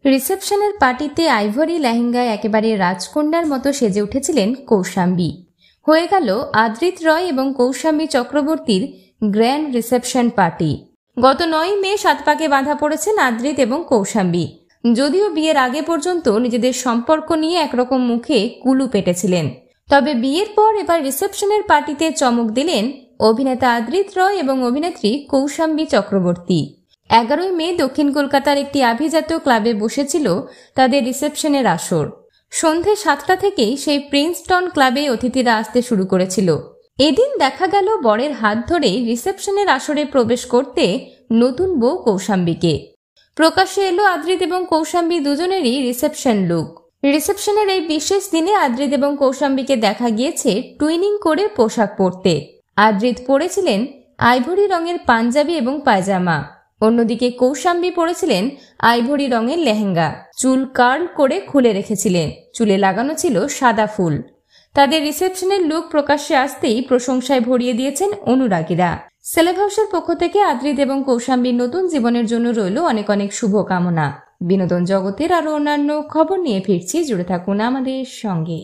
রিসেপশনের পার্টিতে আইভরি লেহেঙ্গায় একেবারে রাজকন্যার মতো সেজে উঠেছিলেন কৌশাম্বী। হয়ে গেল আদ্রিত রয় এবং কৌশাম্বী চক্রবর্তীর গ্র্যান্ড রিসেপশন পার্টি। গত 9 মে 7 পাকে বাঁধা পড়েছেন আদ্রিত এবং কৌশাম্বী। যদিও বিয়ের আগে পর্যন্ত নিজেদের সম্পর্ক নিয়ে একরকম মুখে কুলু পেটেছিলেন, তবে বিয়ের পর এবার রিসেপশনের পার্টিতে চমক দিলেন অভিনেতা আদ্রিত রয় এবং অভিনেত্রী কৌশাম্বী চক্রবর্তী। 11 মে দক্ষিণ কলকাতার একটি আভিজাত ক্লাবে বসেছিল তাদের রিসেপশনের আসর। সন্ধে 7টা থেকেই সেই প্রিন্সটন ক্লাবে অতিথিরা আসতে শুরু করেছিল। এদিন দেখা গেল বরের হাত ধরে রিসেপশনের আসরে প্রবেশ করতে নতুন বউ কৌশাম্বীকে। প্রকাশ্যে এলো আদ্রিত এবং কৌশাম্বী দুজনেরই রিসেপশন লুক। রিসেপশনের এই বিশেষ দিনে আদ্রিত এবং কৌশাম্বীকে দেখা গিয়েছে টুইনিং করে পোশাক পরতে। আদ্রিত পরেছিলেন আইভরি রঙের পাঞ্জাবি এবং পায়জামা, অন্যদিকে কৌশাম্বী পরেছিলেন আইভরি রঙের লেহেঙ্গা। চুল কার্ল করে খুলে রেখেছিলেন, চুলে লাগানো ছিল সাদা ফুল। তাদের রিসেপশনের লুক প্রকাশ্যে আসতেই প্রশংসায় ভরিয়ে দিয়েছেন অনুরাগীরা। সেলেব হাউসের পক্ষ থেকে আদ্রিত এবং কৌশাম্বীর নতুন জীবনের জন্য রইল অনেক অনেক শুভকামনা। বিনোদন জগতের আরো অন্যান্য খবর নিয়ে ফিরছি, জুড়ে থাকুন আমাদের সঙ্গে।